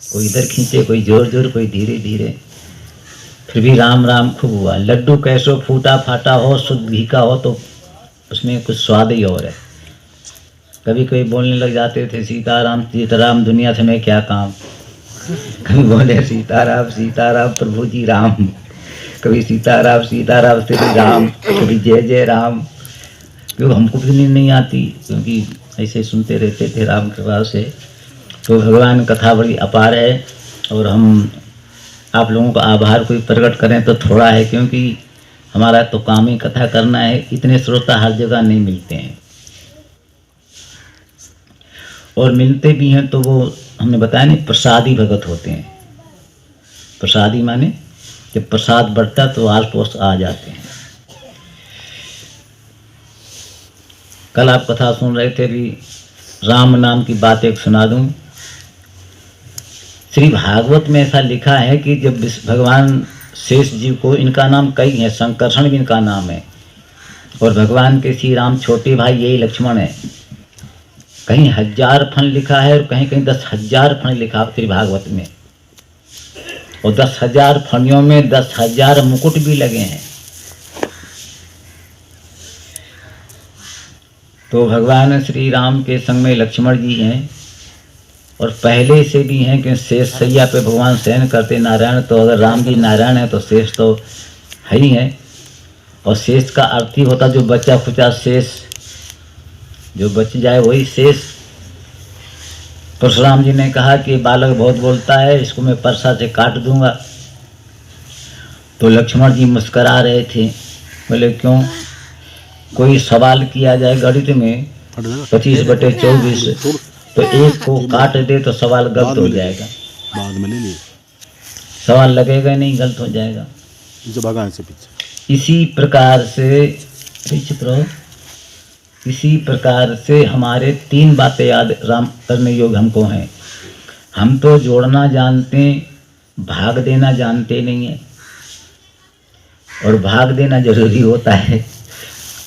कोई इधर खींचे, कोई जोर जोर, कोई धीरे धीरे, फिर भी राम राम खूब हुआ। लड्डू कैसो फूटा फाटा हो, शुद्ध घी का हो तो उसमें कुछ स्वाद ही और है। कभी कभी बोलने लग जाते थे सीताराम सीताराम दुनिया से मैं क्या काम, कभी बोले सीताराम सीताराम प्रभु जी राम, कभी सीताराम सीताराम श्री राम, कभी जय जय राम। क्यों हमको भी नींद नहीं आती, क्योंकि ऐसे सुनते रहते थे राम कृपा से। तो भगवान कथा बड़ी अपार है, और हम आप लोगों का आभार कोई प्रकट करें तो थोड़ा है, क्योंकि हमारा तो काम ही कथा करना है। इतने श्रोता हर जगह नहीं मिलते हैं, और मिलते भी हैं तो वो हमने बताया नहीं, प्रसादी भगत होते हैं। प्रसादी माने जब प्रसाद बढ़ता तो आस पड़ोस आ जाते हैं। कल आप कथा सुन रहे थे, भी राम नाम की बात एक सुना दूं। श्री भागवत में ऐसा लिखा है कि जब भगवान शेष जी को, इनका नाम कई है, संकर्षण भी इनका नाम है, और भगवान के श्री राम छोटे भाई यही लक्ष्मण है। कहीं 1000 फण लिखा है और कहीं कहीं 10,000 फण लिखा श्री भागवत में, और 10,000 फणियों में 10,000 मुकुट भी लगे हैं। तो भगवान श्री राम के संग में लक्ष्मण जी हैं, और पहले से भी हैं कि शेष सैया पे भगवान शयन करते नारायण। तो अगर राम जी नारायण है तो शेष तो है ही है, और शेष का अर्थ ही होता जो बच्चा खुचा शेष, जो बच जाए वही शेष। परशुराम जी ने कहा कि बालक बहुत बोलता है, इसको मैं परसा से काट दूंगा। तो लक्ष्मण जी मुस्करा रहे थे, बोले क्यों? कोई सवाल किया जाए गणित में 25/24, तो एक को काट दे तो सवाल गलत हो जाएगा, बाद में ले लिए, सवाल लगेगा नहीं, गलत हो जाएगा। जो भगवान से पीछे इसी प्रकार से चुप रहो। इसी प्रकार से हमारे 3 बातें याद राम करने योग्य हमको हैं। हम तो जोड़ना जानते हैं, भाग देना जानते नहीं है, और भाग देना जरूरी होता है,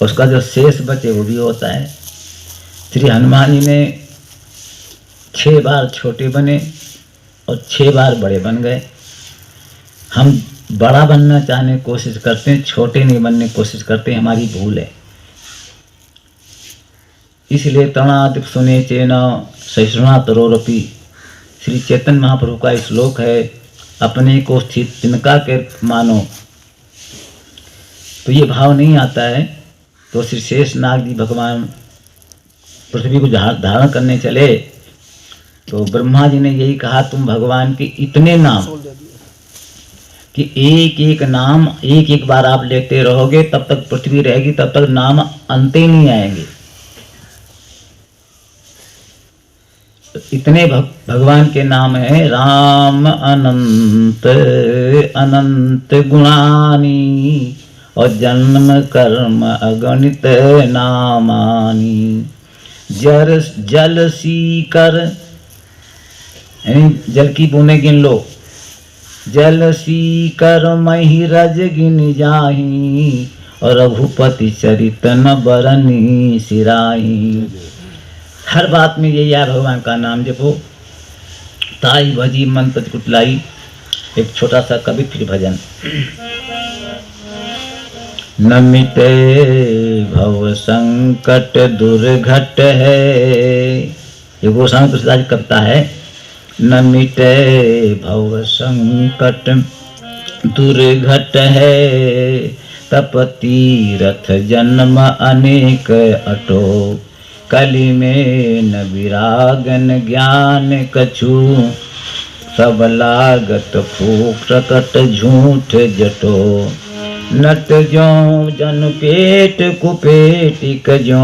उसका जो शेष बचे वो भी होता है। श्री हनुमान जी ने 6 बार छोटे बने और 6 बार बड़े बन गए। हम बड़ा बनना चाहने की कोशिश करते हैं, छोटे नहीं बनने की कोशिश करते हैं, हमारी भूल है। इसलिए तणादिक सुने चेना सहिष्णुना तरोरपि, श्री चैतन्य महाप्रभु का श्लोक है, अपने को स्थित तिनका के मानो। तो ये भाव नहीं आता है तो श्री शेषनाग जी भगवान पृथ्वी को धारण करने चले, तो ब्रह्मा जी ने यही कहा, तुम भगवान के इतने नाम कि एक एक नाम एक एक बार आप लेते रहोगे, तब तक पृथ्वी रहेगी, तब तक नाम अंत ही नहीं आएंगे। इतने भगवान के नाम है, राम अनंत अनंत गुणानी, और जन्म कर्म अगणित नामानी। जल सी कर, जल की बूंदे गिन लो, जल सी कर मही रज गिन जाही, और रघुपति चरित न बरनी सिराही। हर बात में यही है, भगवान का नाम जपो। ताई भजी मन पति कुटलाई। एक छोटा सा कवि फिर भजन। न मिटे भव संकट दुर्घट है, ये गोस्वामी तुलसीदास कविता है। न मिटे भव संकट दुर्घट है, तप तीरथ जन्म अनेक अटो, कली में न विरागन ज्ञान कछु, सब लागत फूक प्रकट झूठ जटो। नट जो जन पेट कुपेटिक जो,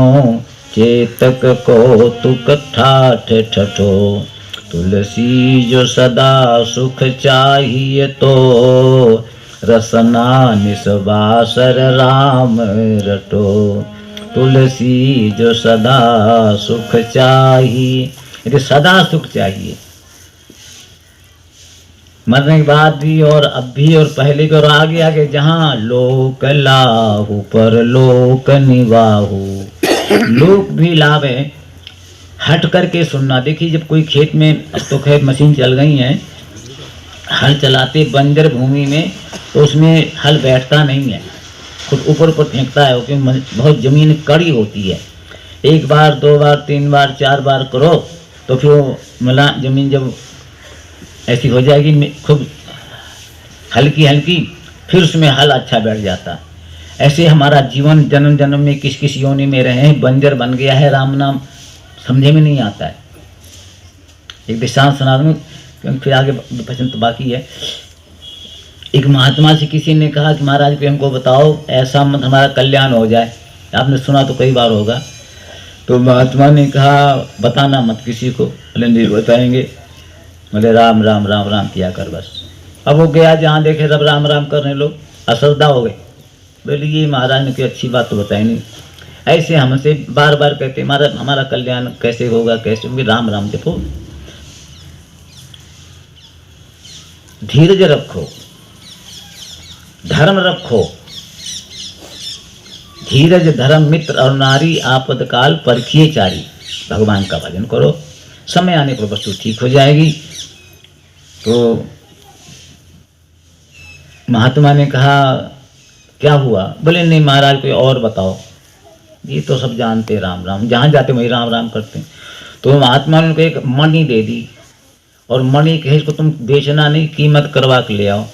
चेतक को तुक ठाठ ठठो। तुलसी जो सदा सुख चाहिए तो, रसना निस्वासर राम रटो। तुलसी जो सदा सुख चाहिए, यदि सदा सुख चाहिए, मरने के बाद भी और अब भी और पहले भी और आगे आगे, जहाँ लोक लाहु पर लोक निवाहु, लोक भी लाभ है हट करके सुनना। देखिए जब कोई खेत में, अब तो खैर मशीन चल गई हैं, हल चलाते बंजर भूमि में तो उसमें हल बैठता नहीं है, खुद ऊपर ऊपर फेंकता है, क्योंकि बहुत ज़मीन कड़ी होती है। एक बार, दो बार, तीन बार, चार बार करो तो फिर वो मिला ज़मीन जब ऐसी हो जाएगी खूब हल्की हल्की, फिर उसमें हल अच्छा बैठ जाता है। ऐसे हमारा जीवन जन्म जन्म में किस किस योनि में रहे हैं, बंजर बन गया है, राम नाम समझे में नहीं आता है। एक दृष्टांत सुना दूँ क्योंकि फिर आगे वचन तो बाकी है। एक महात्मा से किसी ने कहा कि महाराज भी हमको बताओ ऐसा मत हमारा कल्याण हो जाए, आपने सुना तो कई बार होगा। तो महात्मा ने कहा बताना मत किसी को। बोले नहीं बताएंगे। बोले राम राम राम राम किया कर बस। अब वो गया जहाँ देखे सब राम राम करने लोग, असरदा हो गए। बोले ये महाराज ने कोई अच्छी बात तो बताई नहीं। ऐसे हमसे बार बार कहते हमारा कल्याण कैसे होगा, कैसे होगा। राम राम देखो, धीरज रखो, धर्म रखो, धीरज धर्म मित्र और नारी आपद काल परखिए चारी। भगवान का भजन करो, समय आने पर वस्तु ठीक हो जाएगी। तो महात्मा ने कहा क्या हुआ? बोले नहीं महाराज कोई और बताओ, ये तो सब जानते राम राम, जहाँ जाते वही राम राम करते। तो महात्मा ने उनको एक मणि दे दी और मणि कहे इसको तुम बेचना नहीं, कीमत करवा के ले आओ।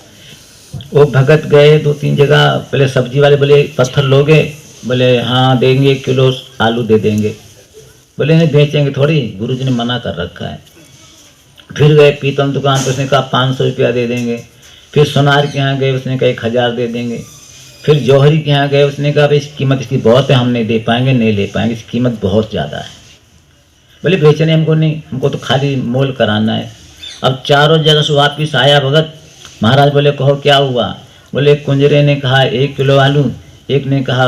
वो भगत गए दो तीन जगह, पहले सब्जी वाले बोले पत्थर लोगे? बोले हाँ देंगे, 1 किलो आलू दे देंगे। बोले नहीं बेचेंगे थोड़ी, गुरुजी ने मना कर रखा है। फिर गए पीतल दुकान पर, उसने कहा 500 रुपया दे देंगे। फिर सोनार के यहाँ गए, उसने कहा 1000 दे देंगे। फिर जौहरी के यहाँ गए, उसने कहा भाई इसकी कीमत इसकी बहुत है, हम नहीं दे पाएंगे, नहीं ले पाएंगे, इसकी कीमत बहुत ज़्यादा है। बोले बेचने हमको नहीं, हमको तो खाली मोल कराना है। अब चारों जगह से वापिस आया भगत। महाराज बोले कहो क्या हुआ? बोले कुंजरे ने कहा 1 किलो आलू, एक ने कहा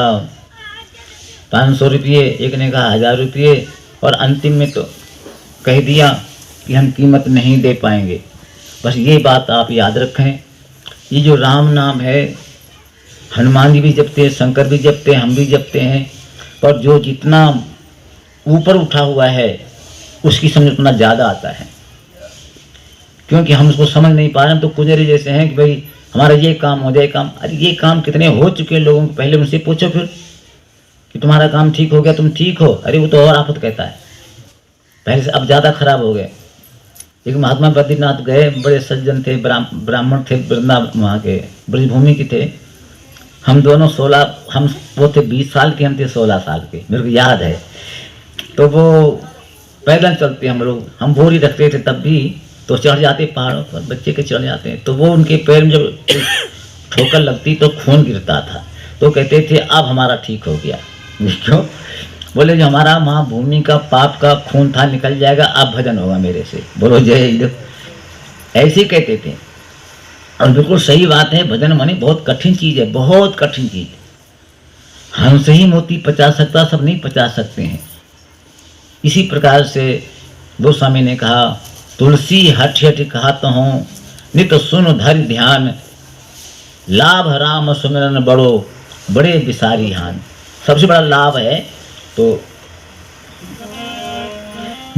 500 रुपये, एक ने कहा 1000 रुपये, और अंतिम में तो कह दिया कि हम कीमत नहीं दे पाएंगे। बस ये बात आप याद रखें, ये जो राम नाम है, हनुमान जी भी जपते हैं, शंकर भी जपते हैं, हम भी जपते हैं, पर जो जितना ऊपर उठा हुआ है उसकी समझ उतना ज़्यादा आता है, क्योंकि हम उसको समझ नहीं पा रहे हैं। तो कुंजरे जैसे हैं कि भाई हमारा ये काम हो जाए, काम, अरे ये काम कितने हो चुके हैं लोगों को, पहले उनसे पूछो फिर कि तुम्हारा काम ठीक हो गया, तुम ठीक हो? अरे वो तो और आफत कहता है, पहले से अब ज़्यादा खराब हो गए। एक महात्मा बद्रीनाथ गए, बड़े सज्जन थे, ब्राह्मण थे, वृंदावन वहाँ के ब्रजभूमि के थे। हम दोनों 16, हम वो थे 20 साल के, हम थे 16 साल के, मेरे को याद है। तो वो पैदल चलते हम लोग, हम बोरी रखते थे तब भी, तो चढ़ जाते पहाड़ों पर, बच्चे के चढ़ जाते हैं, तो वो उनके पैर में जब ठोकर लगती तो खून गिरता था। तो कहते थे अब हमारा ठीक हो गया। क्यों? बोले जो हमारा वहाँ भूमि का पाप का खून था निकल जाएगा, अब भजन होगा मेरे से, बोलो जय हिंद। ऐसे कहते थे, और बिल्कुल सही बात है। भजन माने बहुत कठिन चीज़ है, बहुत कठिन चीज़। हमसे ही मोती पचा सकता, सब नहीं पचा सकते हैं। इसी प्रकार से गोस्वामी ने कहा, तुलसी हठ हठ कहत हूँ, नित सुन धरि ध्यान, लाभ राम सुमिरन बड़ो, बड़े बिसारी हान। सबसे बड़ा लाभ है तो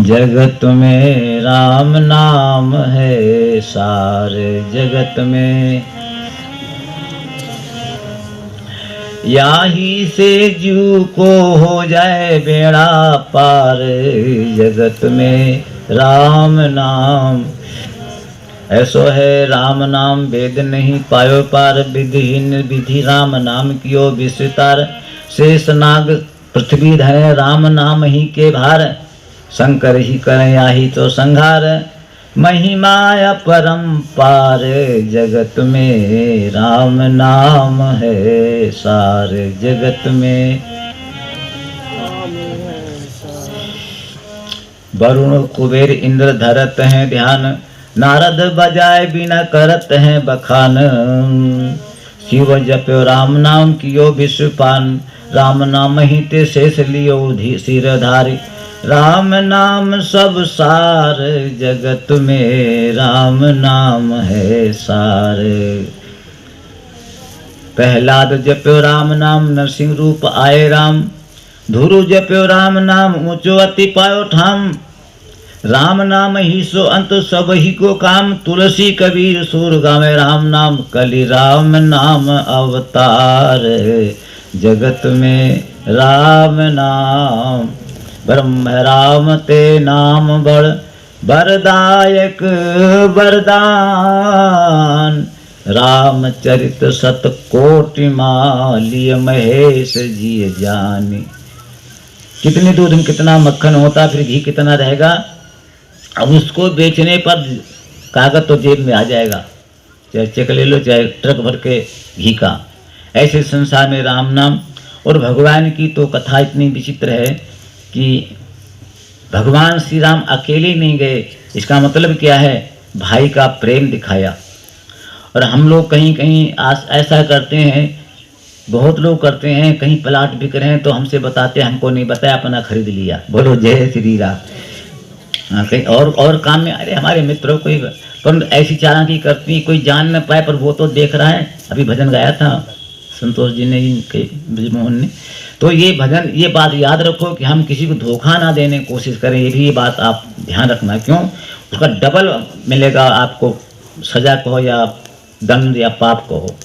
जगत में राम नाम है, सारे जगत में याही से जीव को हो जाए बेड़ा पार, जगत में राम नाम ऐसो है। राम नाम वेद नहीं पायो पार, विधिहीन विधि राम नाम कियो विस्तार। शेष नाग पृथ्वी धरे राम नाम ही के भार, शंकर ही करें आही तो संहार। महिमा अपरंपार, जगत में राम नाम है, सारे जगत में। वरुण कुबेर इंद्र धरत हैं ध्यान, नारद बजाए बिना करत हैं बखान। शिव जप्यो राम नाम कियो विश्वपान, राम नाम ही ते शेष लियो सिरधारी। राम नाम सब सार, जगत में राम नाम है सारे। प्रहलाद जप्यो राम नाम, नरसिंह रूप आए राम। धुरु जप्यो राम नाम ऊंचो अति पायो ठाम। राम नाम ही सो अंत सब ही को काम। तुलसी कबीर सूर गावे राम नाम। कलि राम नाम अवतार। जगत में राम नाम। ब्रह्म राम ते नाम बड़ वरदायक वरदान। रामचरित सत कोटि मालिय महेश जी जानी। कितने दूध में कितना मक्खन होता, फिर घी कितना रहेगा। अब उसको बेचने पर कागज तो जेब में आ जाएगा, चाहे चेक ले लो चाहे ट्रक भर के घी का। ऐसे संसार में राम नाम। और भगवान की तो कथा इतनी विचित्र है कि भगवान श्री राम अकेले नहीं गए। इसका मतलब क्या है, भाई का प्रेम दिखाया। और हम लोग कहीं कहीं ऐसा करते हैं, बहुत लोग करते हैं, कहीं प्लाट बिक रहे हैं तो हमसे बताते हैं, हमको नहीं बताया, अपना खरीद लिया। बोलो जय श्री राम। हाँ, कहीं और काम में, अरे हमारे मित्रों कोई पर ऐसी चालाकी करती, कोई जान न पाए पर वो तो देख रहा है। अभी भजन गाया था संतोष जी ने, इनके ब्रजमोहन ने। तो ये भजन, ये बात याद रखो कि हम किसी को धोखा ना देने की कोशिश करें। ये भी ये बात आप ध्यान रखना। क्यों? उसका डबल मिलेगा आपको, सजा कहो या दंड या पाप कहो।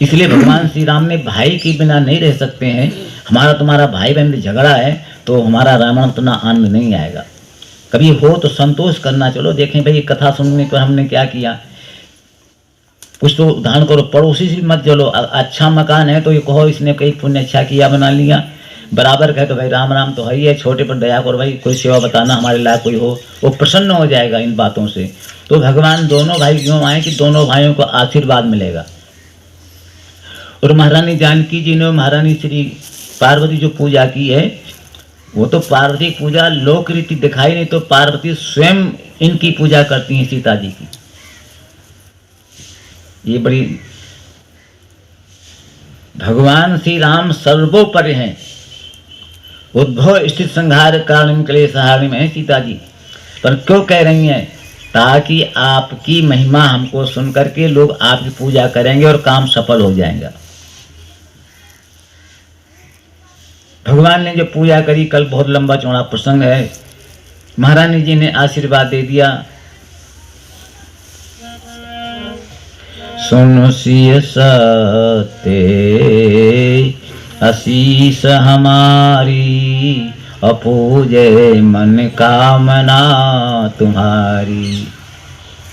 इसलिए भगवान श्री राम ने भाई के बिना नहीं रह सकते हैं। हमारा तुम्हारा भाई बहन में झगड़ा है तो हमारा रामायण उतना आनंद नहीं आएगा। कभी हो तो संतोष करना। चलो देखें भाई, कथा सुनने पर हमने क्या किया, कुछ तो उदाहरण करो। पड़ोसी से मत चलो। अच्छा मकान है तो ये कहो इसने कहीं पुण्य अच्छा किया, बना लिया, बराबर कहे तो भाई राम राम तो है ही है। छोटे पर दया करो भाई, कोई सेवा बताना हमारे लायक कोई हो, वो प्रसन्न हो जाएगा इन बातों से। तो भगवान दोनों भाई क्यों आए कि दोनों भाइयों को आशीर्वाद मिलेगा। और महारानी जानकी जी ने महारानी श्री पार्वती जो पूजा की है, वो तो पार्वती पूजा लोक रीति दिखाई नहीं, तो पार्वती स्वयं इनकी पूजा करती हैं, सीता जी की। ये बड़ी, भगवान श्री राम सर्वोपरि हैं। उद्भव स्थित संहार कारण क्लेश हानि में है सीता जी। पर क्यों कह रही हैं? ताकि आपकी महिमा हमको सुन करके लोग आपकी पूजा करेंगे और काम सफल हो जाएगा। भगवान ने जो पूजा करी, कल बहुत लंबा चौड़ा प्रसंग है। महारानी जी ने आशीर्वाद दे दिया, सुन सिय सते आशीष हमारी। अपूजे मन कामना तुम्हारी।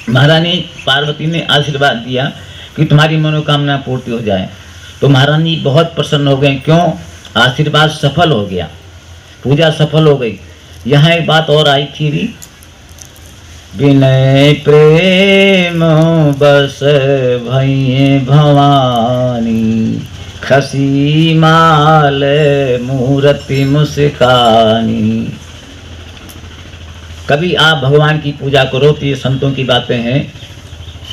महारानी पार्वती ने आशीर्वाद दिया कि तुम्हारी मनोकामना पूर्ति हो जाए। तो महारानी बहुत प्रसन्न हो गए। क्यों? आशीर्वाद सफल हो गया, पूजा सफल हो गई। यहाँ एक बात और आई थी, विनय प्रेम बस भई भवानी। खसी माल मूर्ति मुस्कानी। कभी आप भगवान की पूजा करो तो ये संतों की बातें हैं,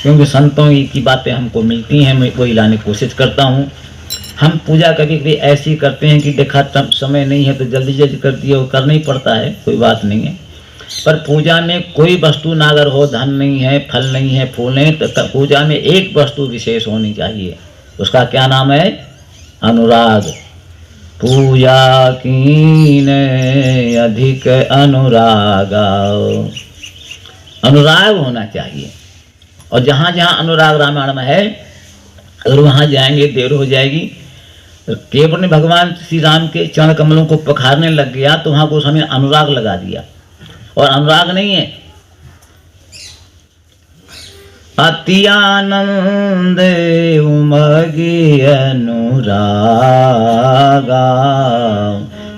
क्योंकि संतों की बातें हमको मिलती हैं, मैं वही लाने की कोशिश करता हूँ। हम पूजा कभी कभी ऐसी करते हैं कि देखा समय नहीं है तो जल्दी जल्दी कर दिए, वो करना ही पड़ता है, कोई बात नहीं है। पर पूजा में कोई वस्तु ना अगर हो, धन नहीं है, फल नहीं है, फूल नहीं, तो पूजा में एक वस्तु विशेष होनी चाहिए। उसका क्या नाम है? अनुराग। पूजा कीन अधिक अनुरागा। अनुराग होना चाहिए। और जहाँ जहाँ अनुराग रामायण में है, अगर वहाँ जाएंगे देर हो जाएगी। केवल ने भगवान श्री राम के चरण कमलों को पखारने लग गया तो वहाँ को उसने अनुराग लगा दिया। और अनुराग नहीं है, अति आनंद उमगी अनुरागा।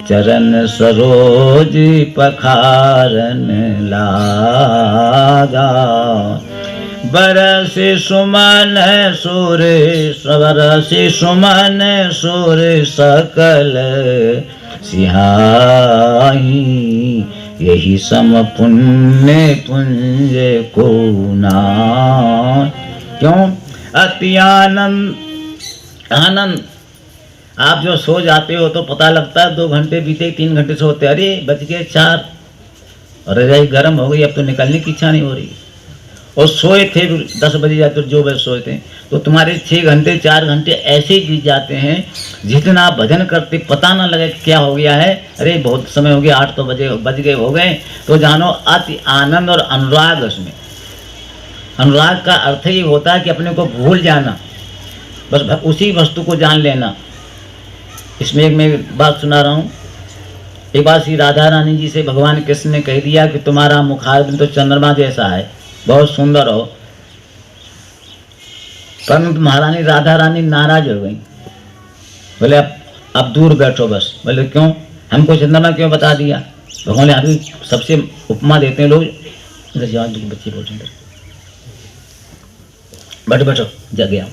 चरण सरोज पखारन लागा। बरस सुमन सुर बरस सुमन सुर सकल सिहाही। यही सम पुण्य पुंज को ना। क्यों? अति आनंद। आनंद, आप जो सो जाते हो तो पता लगता है 2 घंटे बीते, 3 घंटे सोते, अरे बज गए 4, और रजाई गर्म हो गई, अब तो निकलने की इच्छा नहीं हो रही। और सोए थे 10 बजे या तो जो बजे सोए थे, तो तुम्हारे 6 घंटे 4 घंटे ऐसे ही बीत जाते हैं, जितना आप भजन करते पता ना लगे कि क्या हो गया है। अरे बहुत समय हो गया, 8 तो बज गए हो गए, तो जानो अति आनंद और अनुराग। उसमें अनुराग का अर्थ ही होता है कि अपने को भूल जाना, बस उसी वस्तु को जान लेना। इसमें एक मैं बात सुना रहा हूँ। एक बार श्री राधा रानी जी से भगवान कृष्ण ने कह दिया कि तुम्हारा मुखारबिंद तो चंद्रमा जैसा है, बहुत सुंदर हो। परंतु महारानी राधा रानी नाराज हो गई, बोले अब दूर बैठो बस। बोले क्यों, हमको चंद्रमा क्यों बता दिया? भगवान ने अभी सबसे उपमा देते हैं लोग, बच्चे बोल बैठो बैठो जग गया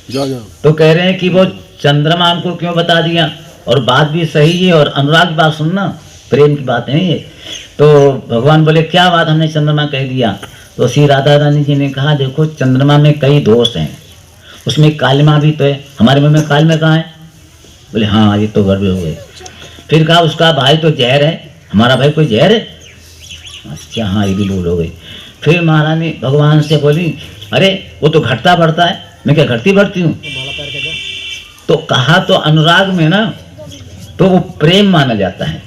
जाओ। तो कह रहे हैं कि वो चंद्रमा हमको क्यों बता दिया, और बात भी सही है, और अनुराग की बात सुनना, प्रेम की बात नहीं है। तो भगवान बोले क्या बात हमने चंद्रमा कह दिया? तो श्री राधा रानी जी ने कहा देखो चंद्रमा में कई दोष हैं, उसमें कालिमा भी तो है, हमारे मुंह में कालिमा कहाँ है? बोले हाँ ये तो गड़बड़ हो गई। फिर कहा उसका भाई तो जहर है, हमारा भाई कोई जहर है? अच्छा हाँ ये भी भूल हो गई। फिर महारानी भगवान से बोली अरे वो तो घटता बढ़ता है, मैं क्या घटती बढ़ती हूँ? तो कहा तो अनुराग में ना, तो वो प्रेम माना जाता है,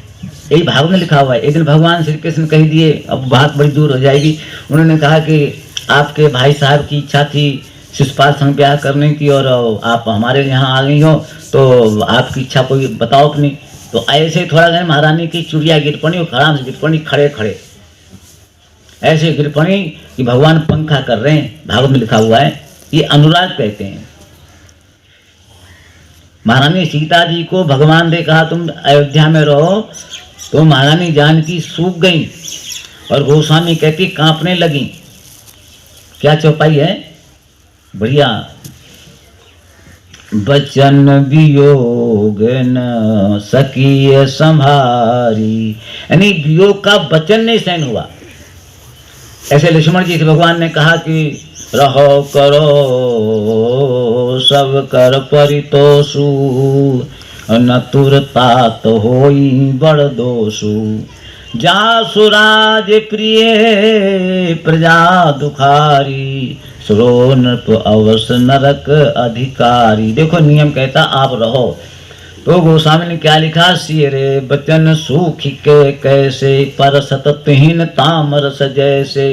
यही भागवत में लिखा हुआ है। एक दिन भगवान श्री कृष्ण कह दिए, अब बात बड़ी दूर हो जाएगी। उन्होंने कहा कि आपके भाई साहब की इच्छा थी शिशुपाल संग ब्याह करने की, और आप हमारे यहाँ आ गई हो, तो आपकी इच्छा कोई बताओ अपनी। तो ऐसे थोड़ा देर महारानी की चुड़िया गिर पड़ी, और खराम से गिर पड़ी, खड़े खड़े ऐसे गिर पड़ी कि भगवान पंखा कर रहे हैं, भागवत में लिखा हुआ है। ये अनुराग कहते हैं। महारानी सीता जी को भगवान ने कहा तुम अयोध्या में रहो, तो महारानी जानकी सूख गई, और गोस्वामी कहती कांपने लगी। क्या चौपाई है बढ़िया, बचन वियोग न सकी संभारी, यानी वियोग का वचन नहीं सहन हुआ। ऐसे लक्ष्मण जी से भगवान ने कहा कि रहो करो सब कर परितोषु, न तुरता तो होई बड़ दोषु, जा सुराज प्रिय प्रजा दुखारी, सुरो नृप अवश्य नरक अधिकारी। देखो नियम कहता आप रहो। तो गोस्वामी ने क्या लिखा, सिरे बचन सूखी के कैसे, पर सतहीन तामरस जैसे,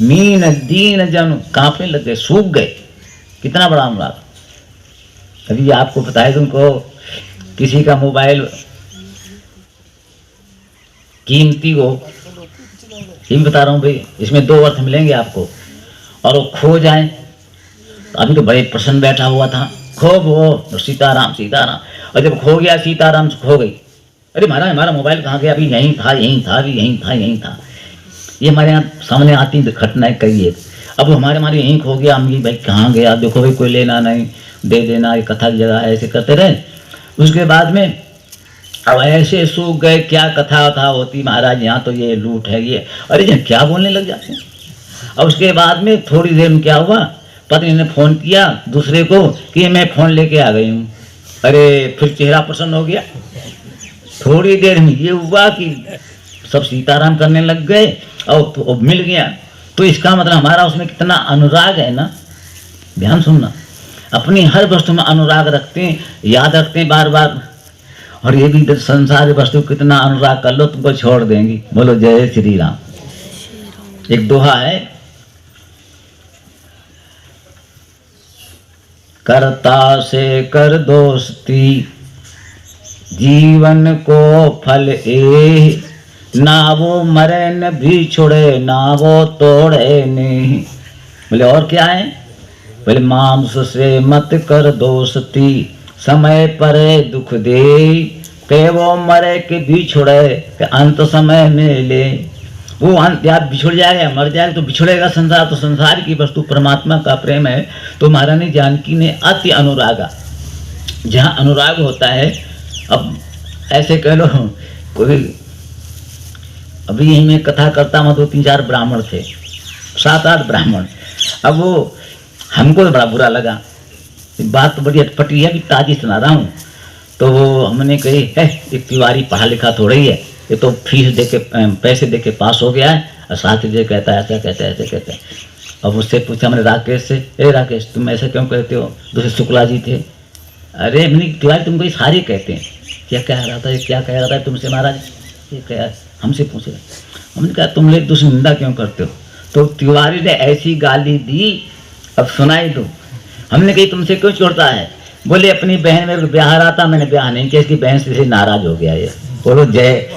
मीन दीन जन कांपने लग गए, सूख गए। कितना बड़ा अनुराग। अभी आपको पता है तुमको किसी का मोबाइल कीमती हो, ये बता रहा हूँ भाई, इसमें 2 अर्थ मिलेंगे आपको, और वो खो जाए तो अभी तो बड़े प्रसन्न बैठा हुआ था, खूब वो सीताराम सीताराम, और जब खो गया सीताराम से खो गई, अरे महाराज हमारा मोबाइल कहाँ गया? अभी यहीं था यहीं था, अभी यहीं था यहीं था। ये हमारे यहाँ सामने आती घटनाएं कई है। अब हमारे यहीं खो गया, हम ये भाई कहाँ गया, देखो भाई कोई लेना नहीं, दे देना, ये कथा की जगह है, ऐसे करते रहे। उसके बाद में अब ऐसे सूख गए, क्या कथा था होती महाराज, यहाँ तो ये लूट है ये, अरे जन क्या बोलने लग जाते हैं। अब उसके बाद में थोड़ी देर में क्या हुआ, पत्नी ने फोन किया दूसरे को कि मैं फोन लेके आ गई हूँ। अरे फिर चेहरा प्रसन्न हो गया। थोड़ी देर में ये हुआ कि सब सीताराम करने लग गए, और तो मिल गया। तो इसका मतलब हमारा उसमें कितना अनुराग है ना, ध्यान सुनना। अपनी हर वस्तु में अनुराग रखते हैं, याद रखते हैं बार बार। और ये भी संसार वस्तु कितना अनुराग कर लो तुमको छोड़ देंगी। बोलो जय श्री राम। एक दोहा है, करता से कर दोस्ती, जीवन को फल ए, ना वो मरे न भी छोड़े, ना वो तोड़े नहीं। बोले और क्या है? बोले मांस से मत कर दोस्ती, समय परे दुख दे, के वो मरे के भी छोड़े, के अंत समय में ले। वो अंत या बिछुड़ जाएगा, मर जाएगा तो बिछुड़ेगा संसार, तो संसार की वस्तु परमात्मा का प्रेम है। तो महारानी जानकी ने अति अनुरागा, जहाँ अनुराग होता है, अब ऐसे कह लो कोई, अभी यहीं में कथा करता हूँ, 2-3-4 ब्राह्मण थे, 7-8 ब्राह्मण। अब वो हमको तो बड़ा बुरा लगा, बात तो बड़ी अटपटी है, अभी ताजी सुना रहा हूँ। तो वो हमने कही है एक तिवारी पढ़ा लिखा थोड़ा ही है, ये तो फीस दे के पैसे दे के पास हो गया है, और साथ ही कहता है ऐसा कहता है ऐसे कहते हैं। अब उससे पूछा मैंने राकेश से, ए राकेश तुम ऐसा क्यों कहते हो? दूसरे शुक्ला जी थे, अरे मैंने तिवारी तुमको ये सारे कहते हैं। क्या कह रहा था, ये क्या कह रहा था तुमसे महाराज? ये कह हमसे पूछ रहे। हमने कहा तुम लोग दूसरी निंदा क्यों करते हो? तो तिवारी ने ऐसी गाली दी, अब सुनाई दो। हमने कही तुमसे क्यों छोड़ता है? बोले अपनी बहन मेरे को ब्याह रहा था, मैंने ब्याह नहीं किया, इसकी बहन से नाराज हो गया ये। बोलो जय।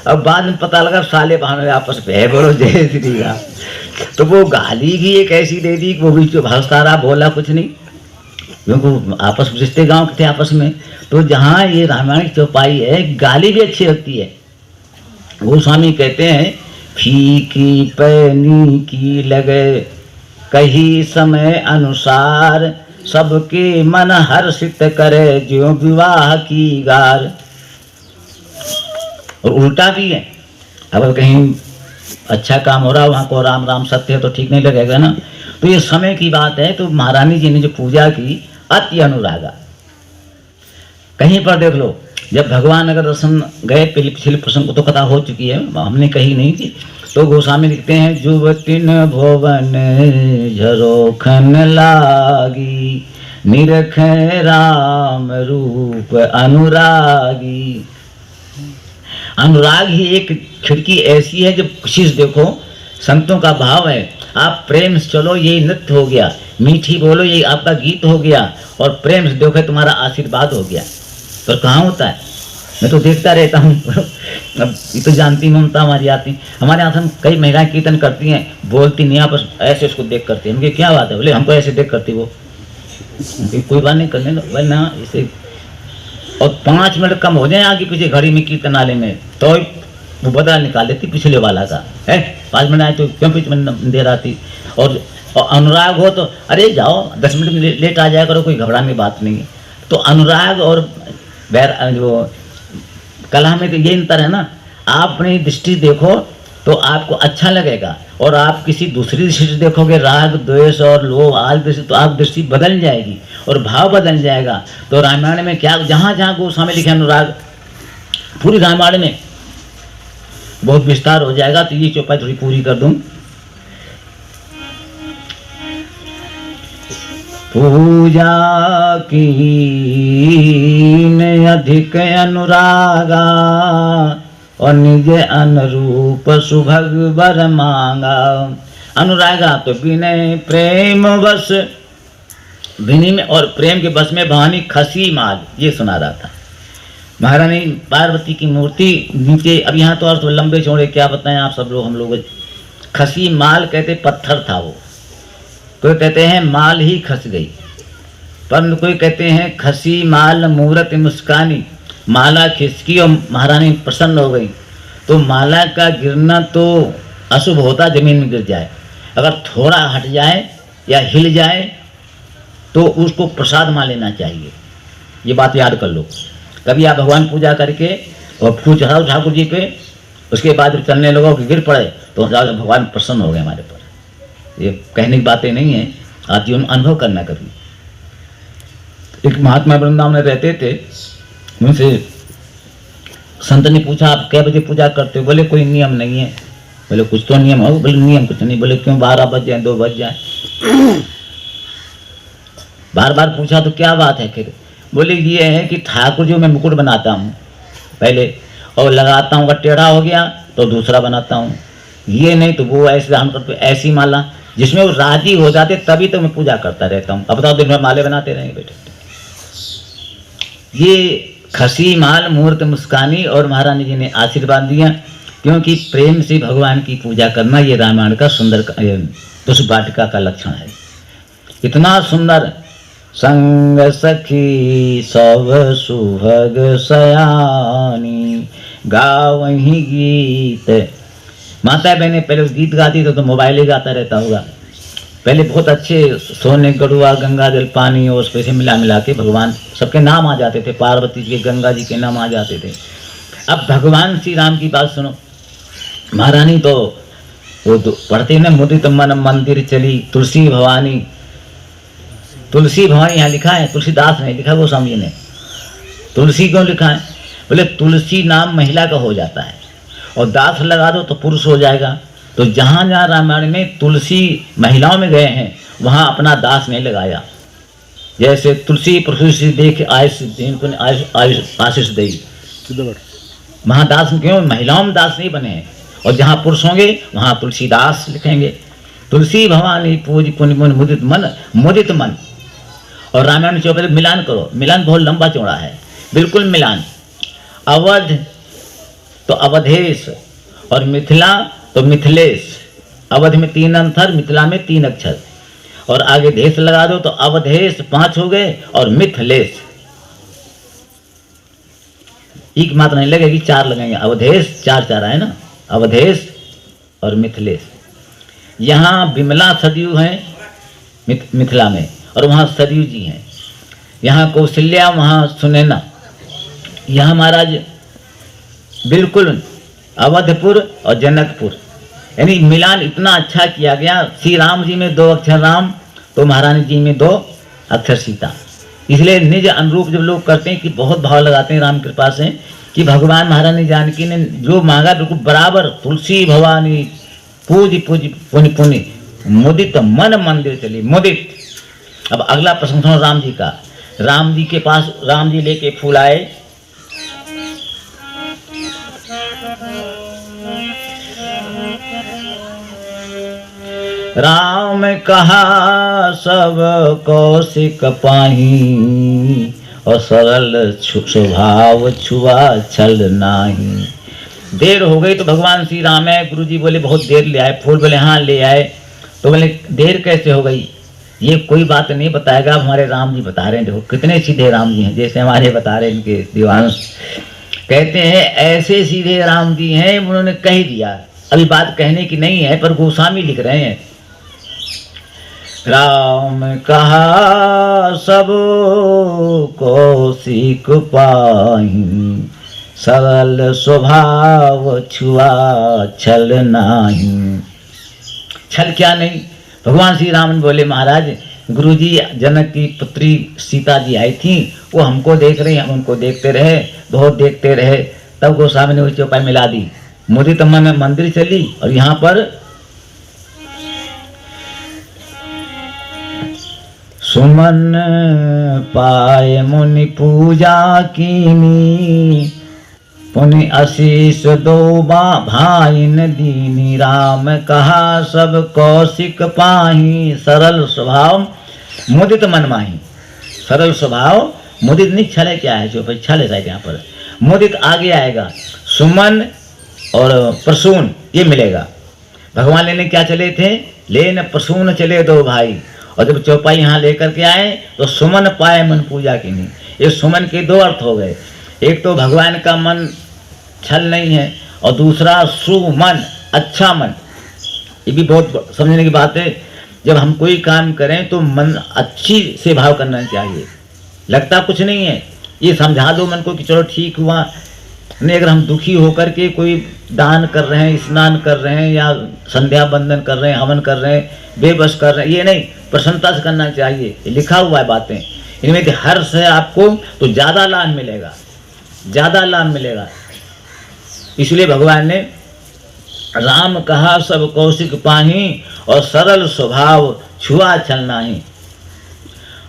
अब बाद में पता लगा साले बहाने आपस में है, बोलो जय श्री राम। तो वो गाली भी एक ऐसी दे दी, वो भी जो हंसता रहा, बोला कुछ नहीं, क्योंकि आपस में रिश्ते गाँव के थे आपस में। तो जहाँ ये रामायण की चौपाई है, गाली भी अच्छी लगती है। गोस्वामी कहते हैं फीकी पैनी की लगे कही समय अनुसार, सबके मन हर्षित करे ज्यों विवाह की गार। और उल्टा भी है, अगर कहीं अच्छा काम हो रहा है वहाँ को राम राम सत्य है तो ठीक नहीं लगेगा ना। तो ये समय की बात है। तो महारानी जी ने जो पूजा की, अति अनुरागा। कहीं पर देख लो, जब भगवान अगर दर्शन गए, पिछले प्रसंग को तो कथा हो चुकी है, हमने कही नहीं थी। तो गोस्वामी लिखते हैं जुवतिन भुवन झरोखन लागी, निरख राम रूप अनुरागी। अनुराग ही एक खिड़की ऐसी है जब खुशी से देखो, संतों का भाव है। आप प्रेम से चलो, ये नृत्य हो गया, मीठी बोलो, ये आपका गीत हो गया, और प्रेम से देखो तुम्हारा आशीर्वाद हो गया। पर कहाँ होता है? मैं तो देखता रहता हूँ। अब ये तो जानती ममता हमारी आती, हमारे यहाँ हम कई महिलाएं कीर्तन करती हैं, बोलती नहीं, आपस ऐसे उसको देख करती है। क्या बात है? बोले हमको ऐसे देख करती वो। कोई बात नहीं, करने दो भाई ना इसे। और 5 मिनट कम हो जाए आगे पीछे घड़ी में कीर्तनालय में, तो वो बदला निकाल देती पिछले वाला का है। 5 मिनट आए तो क्यों 5 मिनट दे रहा थी। और अनुराग हो तो अरे जाओ 10 मिनट लेट आ जाया करो, कोई घबराने की बात नहीं है। तो अनुराग और जो कला में तो ये अंतर है ना। आप अपनी दृष्टि देखो तो आपको अच्छा लगेगा, और आप किसी दूसरी दृष्टि से देखोगे, राग द्वेष और लोभ आदि दृष्टि, तो आप दृष्टि बदल जाएगी और भाव बदल जाएगा। तो रामायण में क्या, जहाँ जहाँ गोस्वामी लिखे अनुराग, पूरी रामायण में बहुत विस्तार हो जाएगा। तो ये चौपाई थोड़ी पूरी कर दूं। पूजा की ने अधिक अनुरागा, और निज अनुरूप सुभग बर मांगा। अनुरागा तो विनय प्रेम बस, विनय में और प्रेम के बस में भवानी खसी माल, ये सुना रहा था। महारानी पार्वती की मूर्ति नीचे, अब यहाँ तो और तो लंबे चौड़े क्या बताएं आप सब लोग, हम लोग। खसी माल कहते पत्थर था वो, कोई कहते हैं माल ही खस गई, पर कोई कहते हैं खसी माल मूरत मुस्कानी, माला खिसकी और महारानी प्रसन्न हो गई। तो माला का गिरना तो अशुभ होता, जमीन में गिर जाए, अगर थोड़ा हट जाए या हिल जाए तो उसको प्रसाद मान लेना चाहिए। ये बात याद कर लो। कभी आप भगवान पूजा करके और फूल चढ़ाओ ठाकुर जी पे, उसके बाद चलने लगो कि गिर पड़े तो भगवान प्रसन्न हो गए हमारे पर। ये कहने की बातें नहीं है, आप जीवन अनुभव करना। कभी एक महात्मा वृंदावन में रहते थे, उनसे संत ने पूछा आप कै बजे पूजा करते हो? बोले कोई नियम नहीं है। बोले कुछ तो नियम हो? बोले नियम कुछ नहीं। बोले क्यों? 12 बज जाए, 2 बज जाए। बार बार पूछा तो क्या बात है फिर? बोले ये है कि ठाकुर जी मैं मुकुट बनाता हूँ पहले, और लगाता हूँ, अगर टेढ़ा हो गया तो दूसरा बनाता हूँ, ये नहीं तो वो ऐसे हम करते, ऐसी माला जिसमें वो राजी हो जाते तभी तो मैं पूजा करता रहता हूँ। अब बताओ दिन भर माले बनाते रहेंगे बेटे? ये खसी माल मूर्त मुस्कानी, और महारानी जी ने आशीर्वाद दिया, क्योंकि प्रेम से भगवान की पूजा करना ये रामायण का सुंदर पुष्प वाटिका का लक्षण है। इतना सुंदर संग सखी सब सुभग सयानी, गावही गीत। माता बहने पहले गीत गाती तो मोबाइल ही गाता रहता होगा। पहले बहुत अच्छे सोने गरुआ गंगा जल पानी और उसपे से मिला के भगवान सबके नाम आ जाते थे, पार्वती जी के गंगा जी के नाम आ जाते थे। अब भगवान श्री राम की बात सुनो। महारानी तो वो पढ़ते ना, मुदित मन मंदिर चली तुलसी भवानी। तुलसी भवानी यहाँ लिखा है, तुलसीदास ने लिखा, गोस्वामी ने। तुलसी क्यों लिखा है? बोले तुलसी नाम महिला का हो जाता है, और दास लगा दो तो पुरुष हो जाएगा। तो जहाँ जहाँ रामायण में तुलसी महिलाओं में गए हैं वहाँ अपना दास नहीं लगाया। जैसे तुलसी प्रसूति देख आशीष दई, वहाँ दास क्यों, महिलाओं में दास नहीं बने हैं। और जहाँ पुरुष होंगे वहाँ तुलसीदास लिखेंगे। तुलसी भवानी पूज पुण्य पुण्य मुदित मन, मुदित मन। और रामायण चौपे मिलान करो, मिलान बहुत लंबा चौड़ा है, बिल्कुल मिलान। अवध तो अवधेश और मिथिला तो मिथिलेश। अवध में 3 अक्षर, मिथिला में 3 अक्षर, और आगे देश लगा दो तो अवधेश 5 हो गए और मिथिलेश। एक मात्र नहीं लगेगी, 4 लगेंगे। अवधेश 4 4 है ना, अवधेश और मिथिलेश। यहाँ विमला सरयू हैं मिथिला में, और वहाँ सरयू जी हैं। यहाँ कौशल्या, वहाँ सुनैना। यहाँ महाराज बिल्कुल अवधपुर और जनकपुर, यानी मिलान इतना अच्छा किया गया। श्री राम जी में 2 अक्षर राम, तो महारानी जी में 2 अक्षर सीता। इसलिए निज अनुरूप जब लोग करते हैं कि बहुत भाव लगाते हैं राम कृपा से, कि भगवान महारानी जानकी ने जो मांगा बिल्कुल बराबर। तुलसी भवानी पूज पूज पुण्य पुण्य मुदित मन मंदिर चली, मुदित। अब अगला प्रसंग सुनो राम जी का। राम जी के पास राम जी लेके फूल आए। राम कहा सब कौशिक पाही, और सरल स्वभाव छुआ छल नाही। देर हो गई तो भगवान श्री राम है, गुरु जी बोले बहुत देर ले आए फूल, बोले हाँ ले आए। तो बोले देर कैसे हो गई, ये कोई बात नहीं बताएगा, हमारे राम जी बता रहे हैं। देखो कितने सीधे राम जी हैं, जैसे हमारे बता रहे हैं इनके दीवांश। कहते हैं ऐसे सीधे राम जी हैं, उन्होंने कह दिया। अभी बात कहने की नहीं है, पर गोस्वामी लिख रहे हैं। राम कहा सब कौशिक पाही, सरल स्वभाव छुआ छल नाही। छल क्या नहीं, भगवान श्री राम बोले महाराज गुरुजी जनक की पुत्री सीता जी आई थी, वो हमको देख रही, हम उनको देखते रहे, बहुत देखते रहे। तब गोस्वामी ने उस चौपाई मिला दी। मुदित मन मंदिर चली, और यहाँ पर सुमन पाए मुनि पूजा कीनी, पुनि आशीष दो भाइन दीनी। राम कहा सब कौशिक पाही, सरल स्वभाव मुदित मन माही। सरल स्वभाव मुदित नहीं, छले क्या है, जो छले रहेगा यहाँ पर। मुदित आगे आएगा, सुमन और प्रसून ये मिलेगा। भगवान लेने क्या चले थे, लेन प्रसून चले 2 भाई। और जब चौपाई यहाँ लेकर के आए तो सुमन पाए मन पूजा की नहीं। ये सुमन के 2 अर्थ हो गए, एक तो भगवान का मन छल नहीं है, और दूसरा सुमन अच्छा मन। ये भी बहुत समझने की बात है। जब हम कोई काम करें तो मन अच्छी से भाव करना चाहिए, लगता कुछ नहीं है। ये समझा दो मन को कि चलो ठीक हुआ। नहीं, अगर हम दुखी होकर के कोई दान कर रहे हैं, स्नान कर रहे हैं, या संध्या बंदन कर रहे हैं, हवन कर रहे हैं, बेबस कर रहे हैं, ये नहीं, प्रसन्नता से करना चाहिए। ये लिखा हुआ है बातें, इनमें हर्ष है आपको तो ज़्यादा लाभ मिलेगा, ज़्यादा लाभ मिलेगा। इसलिए भगवान ने राम कहा सब कौशिक पाही, और सरल स्वभाव छुआ छल नाही।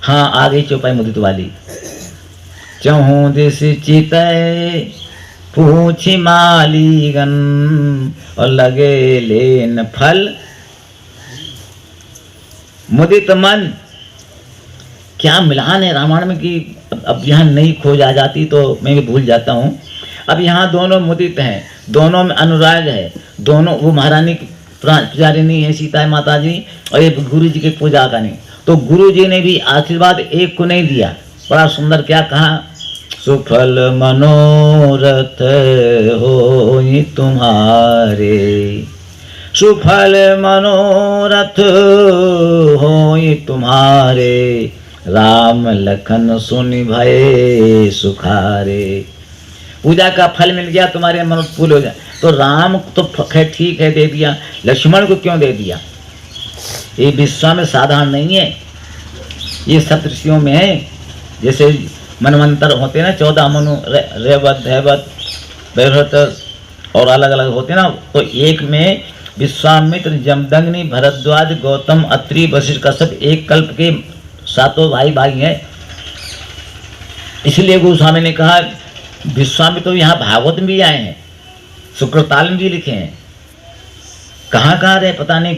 हाँ आ गई चौपाई मुदित वाली। चहु दिस चितय पूछी मालीगन, और लगे लेन फल मुदित मन। क्या मिलान है रामायण में कि अब यहाँ नई खोज आ जाती तो मैं भी भूल जाता हूँ। अब यहाँ दोनों मुदित हैं, दोनों में अनुराग है, दोनों वो महारानी की पुजारिनी है सीता माता जी, और ये गुरु जी की पूजा का नहीं। तो गुरु जी ने भी आशीर्वाद एक को नहीं दिया, बड़ा सुंदर क्या कहा, सुफल मनोरथ हो तुम्हारे, सुफल मनोरथ हो तुम्हारे, राम लखन सुनि भये सुखारे। पूजा का फल मिल गया, तुम्हारे मन फूल हो जाए। तो राम तो ठीक है दे दिया, लक्ष्मण को क्यों दे दिया? ये विश्व में साधारण नहीं है, ये सप्तऋषियों में है। जैसे मनवंतर होते हैं ना, 14 मनु, रेवत, धैवत, बृहत, और अलग अलग होते हैं ना, तो एक में विश्वामित्र, जमदग्नि, भरद्वाज, गौतम, अत्रि, वशिष्ठ, कश्यप एक कल्प के 7 भाई हैं। इसलिए गोस्वामी ने कहा विश्वामित्र तो यहाँ भागवत में भी आए हैं, शुक्रताल में भी लिखे हैं, कहाँ कहाँ रहे पता नहीं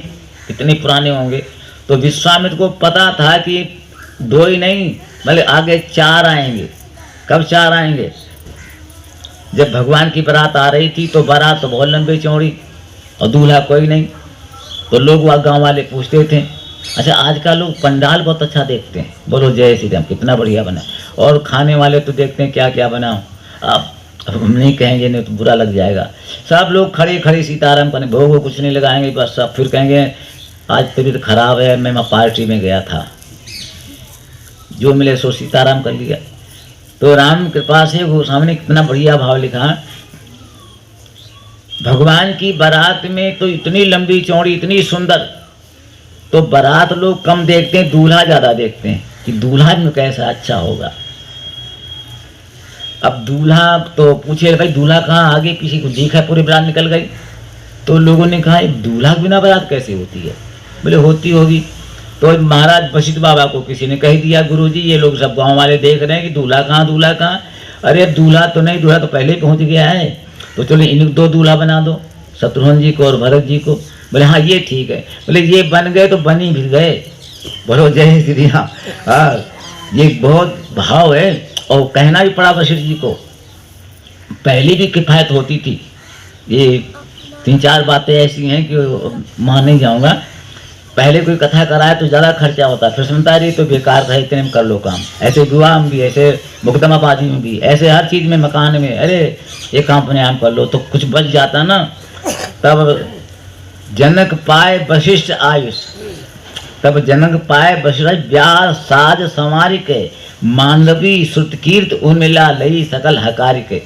कितने पुराने होंगे। तो विश्वामित्र को पता था कि 2 ही नहीं मतलब आगे 4 आएंगे। कब 4 आएंगे? जब भगवान की बारात आ रही थी तो बारात तो बहुत लंबी चौड़ी और दूल्हा कोई नहीं, तो लोग वहाँ गाँव वाले पूछते थे। अच्छा, आज का लोग पंडाल बहुत अच्छा देखते हैं, बोलो जय श्री राम, कितना बढ़िया बना, और खाने वाले तो देखते हैं क्या क्या बना। अब हम नहीं कहेंगे, नहीं तो बुरा लग जाएगा। सब लोग खड़े खड़े सीताराम करने, भोग वो कुछ नहीं लगाएंगे, बस सब फिर कहेंगे आज तबीयत खराब है, मैं पार्टी में गया था, जो मिले सो सीताराम कर लिया। तो राम कृपा से गोस्वामी ने कितना बढ़िया भाव लिखा, भगवान की बारात में तो इतनी लंबी चौड़ी इतनी सुंदर, तो बारात लोग कम देखते हैं, दूल्हा ज़्यादा देखते हैं कि दूल्हा में कैसा अच्छा होगा। अब दूल्हा तो पूछे भाई दूल्हा कहाँ, आगे किसी को देखा पूरी बारात निकल गई, तो लोगों ने कहा दूल्हा के बिना बारात कैसे होती है? बोले होती होगी। तो महाराज वशिष्ठ बाबा को किसी ने कह दिया, गुरुजी ये लोग सब गांव वाले देख रहे हैं कि दूल्हा कहाँ दूल्हा कहाँ। अरे दूल्हा तो नहीं, दूल्हा तो पहले ही पहुंच गया है, तो चलो इन 2 दूल्हा बना दो, शत्रुघ्न जी को और भरत जी को। बोले हाँ ये ठीक है। बोले ये बन गए तो बनी भी गए, बोलो जय श्री राम। हाँ ये बहुत भाव है, और कहना भी पड़ा वशिष्ठ जी को, पहले भी किफ़ायत होती थी। ये 3-4 बातें ऐसी हैं कि मान नहीं जाऊँगा। पहले कोई कथा कराए तो ज़्यादा खर्चा होता, फिर सुनता रही तो बेकार था, इतने में कर लो काम। ऐसे विवाह में भी, ऐसे मुकदमाबाजी में भी, ऐसे हर चीज़ में, मकान में, अरे ये काम अपने आप कर लो तो कुछ बच जाता ना। तब जनक पाए वशिष्ठ आयुष, तब जनक पाए वशिष्ठ ब्याह साज संवारी के, मांडवी श्रुतकीर्त उर्मिला लई सकल हकारी के।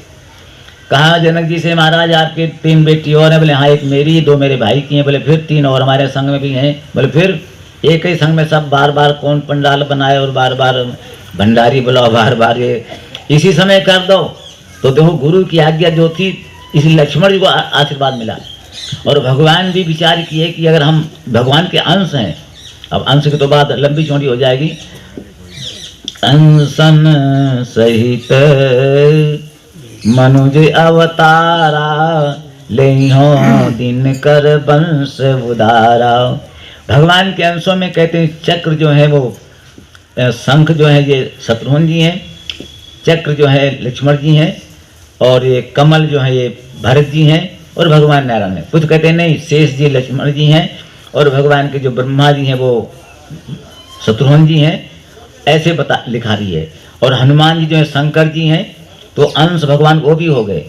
कहा जनक जी से महाराज आपके 3 बेटी और हैं? बोले हाँ, एक मेरी, 2 मेरे भाई की हैं। बोले फिर 3 और हमारे संग में भी हैं। बोले फिर एक ही संग में सब बार बार कौन पंडाल बनाए और बार बार भंडारी बुलाओ, बार बार ये इसी समय कर दो। तो देखो गुरु की आज्ञा जो थी, इसी लक्ष्मण जी को आशीर्वाद मिला। और भगवान भी विचार किए कि अगर हम भगवान के अंश हैं, अब अंश के तो बात लंबी चौड़ी हो जाएगी, अंसन सहित मनुज अवतारा, लेहो दिन कर वंश उदारा। भगवान के अंशों में कहते हैं चक्र जो है वो शंख जो है ये शत्रुघ्न जी हैं, चक्र जो है लक्ष्मण जी हैं, और ये कमल जो है ये भरत जी हैं, और भगवान नारायण है। कुछ कहते हैं नहीं शेष जी लक्ष्मण जी हैं, और भगवान के जो ब्रह्मा जी हैं वो शत्रुघ्न जी हैं, ऐसे बता लिखा रही है। और हनुमान जी जो है शंकर जी हैं, तो अंश भगवान वो भी हो गए।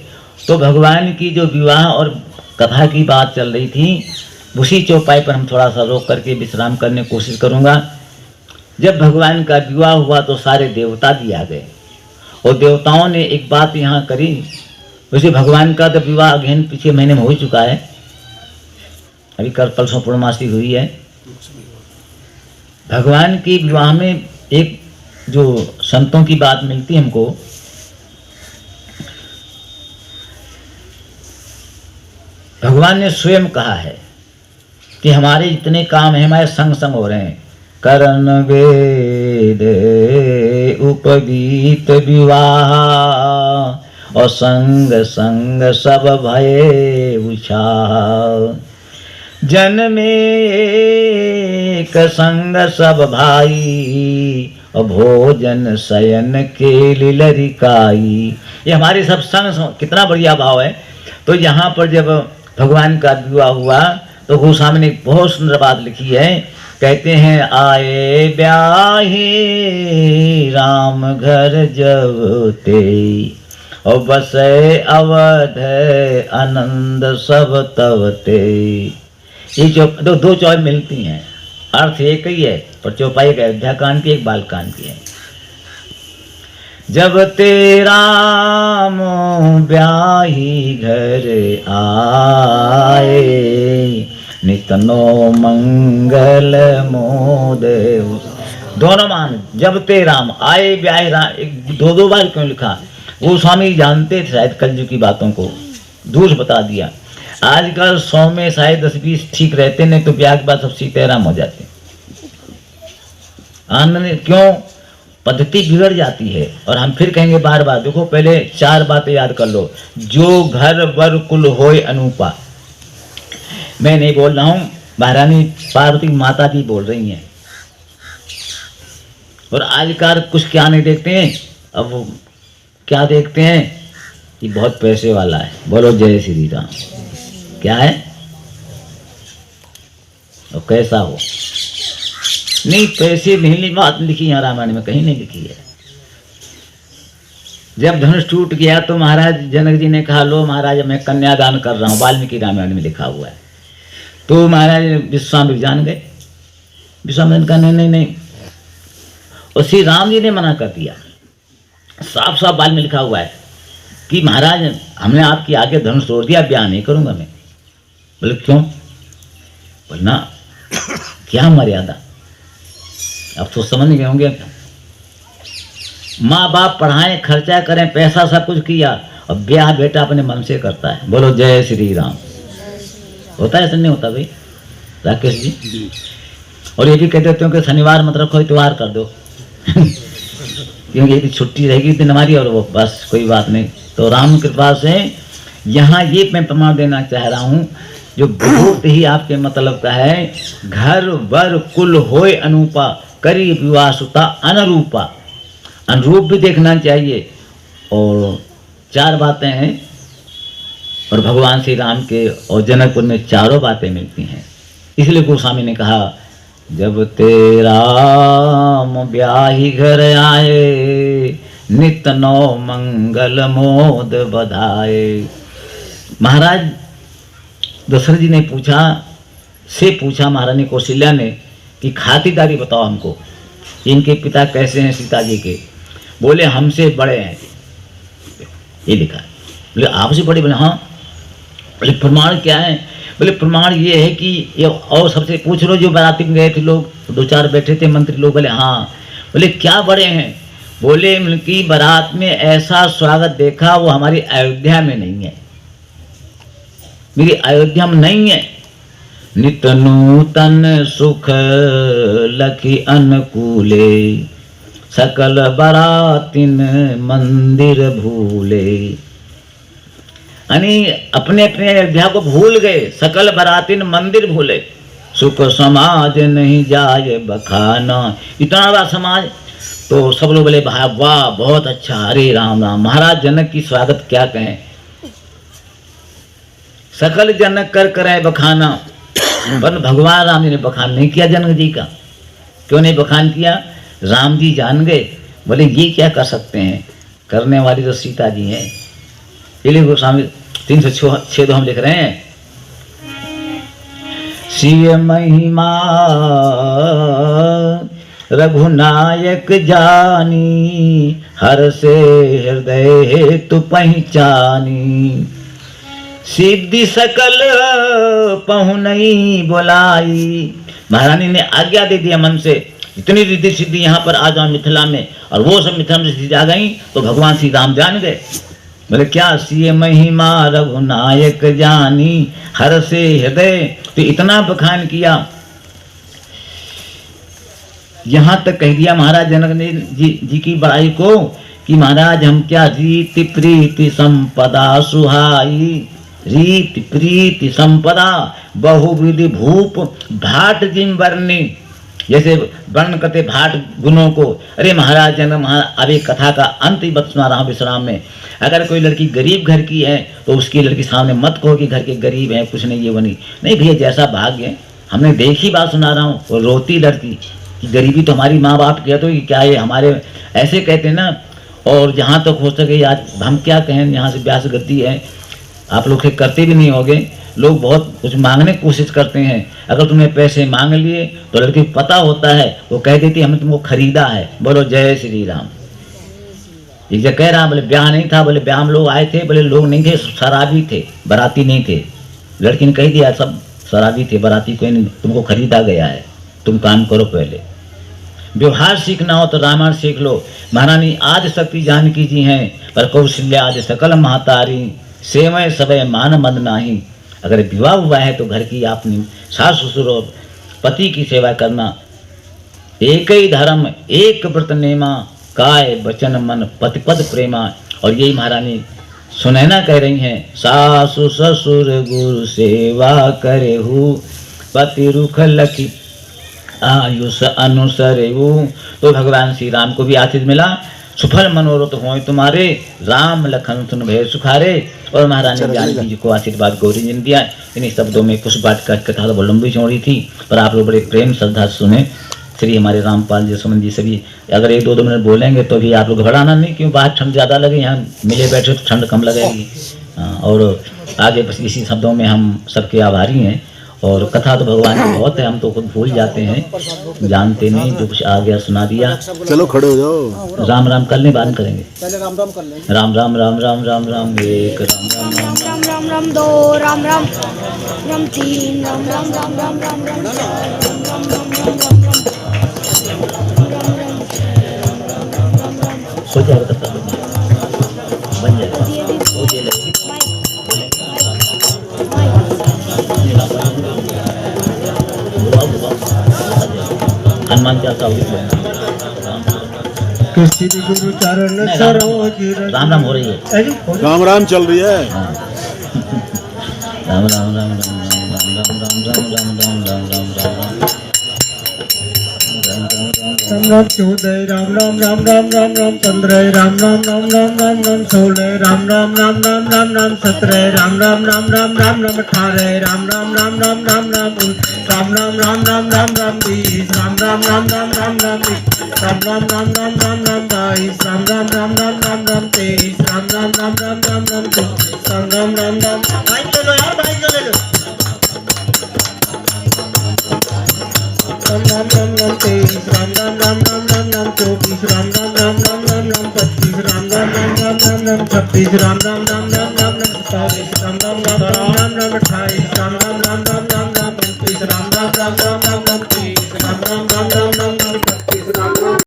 तो भगवान की जो विवाह और कथा की बात चल रही थी, उसी चौपाई पर हम थोड़ा सा रोक करके विश्राम करने की कोशिश करूँगा। जब भगवान का विवाह हुआ तो सारे देवता भी आ गए, और देवताओं ने एक बात यहाँ करी। वैसे भगवान का तो विवाह अगेन पिछले महीने में हो चुका है, अभी कल परसों पूर्णमासी हुई है। भगवान की विवाह में एक जो संतों की बात मिलती है हमको, भगवान ने स्वयं कहा है कि हमारे जितने काम हैं हमारे संग संग हो रहे हैं। करण वेद उपवीत विवाह, और संग संग सब भये उछाह। जन में एक संग सब भाई, और भोजन शयन के लिलरिकाई। ये हमारे सब संग, कितना बढ़िया भाव है। तो यहाँ पर जब भगवान का विवाह हुआ तो गोस्वामी ने बहुत सुंदर बात लिखी है। कहते हैं आए ब्याही राम घर जब ते, और बसे अवध आनंद सब तब ते। ये दो चौपाई मिलती हैं, अर्थ एक ही है, पर चौपाई एक अयोध्या कांड की, एक बाल कांड की है। जब तेरा ब्याही घर आए, नितनो मंगल मोद। दोनों मान, जब ते राम आए ब्याही राम, 2 बार क्यों लिखा? वो स्वामी जानते थे शायद कलयुग की बातों को, दूर बता दिया। आजकल 100 में शायद 10-20 ठीक रहते, नहीं तो ब्याह के बाद सब सीताराम हो जाते। आनंद क्यों? पद्धति बिगड़ जाती है। और हम फिर कहेंगे बार बार, देखो पहले 4 बातें याद कर लो। जो घर वर कुल होय अनूपा। मैं नहीं बोल रहा हूं, महारानी पार्वती माता जी बोल रही हैं। और आजकल कुछ क्या नहीं देखते हैं, अब वो क्या देखते हैं कि बहुत पैसे वाला है, बोलो जय श्री राम। क्या है और कैसा हो? नहीं, पैसे नहीं बात लिखी है रामायण में, कहीं नहीं लिखी है। जब धनुष टूट गया तो महाराज जनक जी ने कहा, लो महाराज मैं कन्यादान कर रहा हूं, वाल्मीकि रामायण में लिखा हुआ है। तो महाराज विश्वामित्र जान गए। विश्वामित्र का नहीं नहीं नहीं, और श्री राम जी ने मना कर दिया। साफ साफ बाल में लिखा हुआ है कि महाराज हमने आपकी आगे धनुष तोड़ दिया, ब्याह नहीं करूंगा मैं। बोले क्यों? बोलना क्या मर्यादा, अब तो समझ गए होंगे। माँ बाप पढ़ाएं, खर्चा करें, पैसा सब कुछ किया, और ब्याह बेटा अपने मन से करता है। बोलो जय श्री राम। होता है ऐसा नहीं होता भाई राकेश जी? और ये भी कह देते हो कि शनिवार मत रखो, इतवार कर दो क्योंकि यदि छुट्टी रहेगी दिन हमारी, और वो बस कोई बात नहीं। तो राम कृपा से यहाँ ये मैं प्रमाण देना चाह रहा हूँ, जो बहुत ही आपके मतलब का है। घर वर कुल होय अनूपा, करी विवाह सुता अनुरूपा। अनुरूप भी देखना चाहिए। और 4 बातें हैं, और भगवान श्री राम के और जनकपुर में चारों बातें मिलती हैं। इसलिए गोस्वामी ने कहा, जब तेरा ब्याही घर आए, नित नौ मंगल मोद बधाए। महाराज दशरथ जी ने पूछा महारानी कौशल्या ने कि खातिरदारी बताओ हमको, इनके पिता कैसे हैं सीता जी के? बोले हमसे बड़े हैं, ये लिखा है। बोले आपसे बड़े? बोले हाँ। बोले प्रमाण क्या है? बोले प्रमाण ये है कि ये, और सबसे पूछ लो जो बाराती में गए थे लोग, 2-4 बैठे थे मंत्री लोग। बोले हाँ। बोले क्या बड़े हैं? बोले उनकी बारात में ऐसा स्वागत देखा वो हमारी अयोध्या में नहीं है, मेरी अयोध्या में नहीं है। नित नूतन सुख लखी अनुकूले, सकल बरातिन मंदिर भूले। यानी अपने अपने अयोध्या को भूल गए, सकल बरातिन मंदिर भूले। सुख समाज नहीं जाए बखाना। इतना बड़ा समाज, तो सब लोग बोले भाई वाह बहुत अच्छा, हरे राम राम। महाराज जनक की स्वागत क्या कहें, सकल जनक कर करे बखाना, पर भगवान राम जी ने बखान नहीं किया जनक जी का। क्यों नहीं बखान किया? राम जी जान गए, बोले ये क्या कर सकते हैं, करने वाली तो सीता जी हैं। इसलिए गोस्वामी 306 हम लिख रहे हैं, शिव महिमा रघुनायक जानी, हर से हृदय तु पहचानी। सिद्धि सकल पहुनई बोलाई। महारानी ने आज्ञा दे दिया मन से, इतनी रिद्धि सिद्धि यहाँ पर आ जाओ मिथिला में, और वो सब मिथिला में सिद्धि आ गई। तो भगवान श्री राम जान गए। बोले क्या? सीय महिमा रघुनायक जानी, हर से हृदय। तो इतना बखान किया, यहाँ तक कह दिया महाराज जनक ने जी की बड़ाई को कि महाराज हम क्या रीति प्रीति संपदा सुहाई। रीति प्रीति संपदा बहुविधि भूप भाट जिम वर्णी। जैसे वर्ण करते भाट गुणों को। अरे महाराज जनक, अभी कथा का अंत ही बत सुना रहा हूँ विश्राम में। अगर कोई लड़की गरीब घर की है तो उसकी लड़की सामने मत कहो कि घर के गरीब है, कुछ नहीं ये बनी नहीं भैया, जैसा भाग्य है। हमने देखी बात सुना रहा हूँ, वो रोती लड़की कि गरीबी तो हमारी माँ बाप कहते हो कि क्या ये हमारे ऐसे कहते हैं ना। और जहाँ तक हो सके आज हम क्या कहें, यहाँ से व्यास गति है, आप लोग करते भी नहीं होगे। लोग बहुत कुछ मांगने की कोशिश करते हैं। अगर तुमने पैसे मांग लिए तो लड़की को पता होता है, वो कह देती हमने तुमको खरीदा है। बोलो जय श्री राम। एक जगह कह रहा, बोले ब्याह नहीं था, बोले ब्याह में लोग आए थे, बोले लोग नहीं थे, शराबी थे, बाराती नहीं थे। लड़की ने कह दिया सब शराबी थे, बाराती कोई नहीं, तुमको खरीदा गया है, तुम काम करो। पहले व्यवहार सीखना हो तो रामायण सीख लो। महारानी आदि शक्ति जानकी जी हैं, पर कौशल्या आदि सकल महातारी। सेवय सबय मान मद नाही। अगर विवाह हुआ है तो घर की आपने सास ससुर और पति की सेवा करना। एक ही धर्म एक व्रत नेमा, काय वचन मन पति पद प्रेमा। और यही महारानी सुनैना कह रही हैं, सासु ससुर गुरु सेवा करे हु, पति रुख लखी आयुष अनुसरेहु। तो भगवान श्री राम को भी आशीष मिला, सुफल मनोरथ होय तुम्हारे, राम लखन सुन भय सुखारे। और महारानी जानकी जी को आशीर्वाद गौरी जी ने दिया। इन्हीं शब्दों में कुछ बात का कथा तो लंबी चौड़ी थी, पर आप लोग बड़े प्रेम श्रद्धा सुने। श्री हमारे रामपाल जी सुमन जी सभी अगर 1-2 मिनट बोलेंगे तो भी आप लोग घबराना नहीं, क्यों बाहर ठंड ज़्यादा लगे, यहाँ मिले बैठे तो ठंड कम लगेगी। और आगे बस इसी शब्दों में हम सबके आभारी हैं। और कथा तो भगवान की बहुत है, हम तो खुद भूल जाते हैं, जानते नहीं, जो कुछ आ गया सुना दिया। चलो खड़े हो जाओ। राम राम कल नहीं बात करेंगे, पहले राम राम कर लें। राम राम राम राम राम राम एक, राम राम राम राम राम राम 2 राम राम राम 3 राम राम राम राम राम राम राम राम राम हो जाएगा कथा बन जाएगा, हो जाएगी। हनुमान चालीसा होगी श्री गुरु चरण सरोज राम राम हो रही है। राम राम चल रही है। राम राम राम राम राम राम राम राम राम राम राम राम राम राम राम चौदह राम राम राम राम राम राम 15 राम राम राम राम राम राम 16 राम राम राम राम राम राम 17 राम राम राम राम राम राम 18 राम राम राम राम राम राम 19 राम राम राम राम राम राम 20 राम राम राम राम राम राम 21 राम राम राम राम राम राम 22 राम राम राम राम राम राम 23 राम राम राम राम राम राम 24 राम राम राम राम भाई चलो यार भाई चलो राम राम राम राम 23 राम राम राम राम राम राम 24 राम राम राम राम राम राम 25 राम राम राम राम राम राम 26 राम राम राम राम राम राम 27 राम राम राम राम राम राम 28 राम राम राम राम राम राम 29 राम राम राम राम राम 30 राम राम राम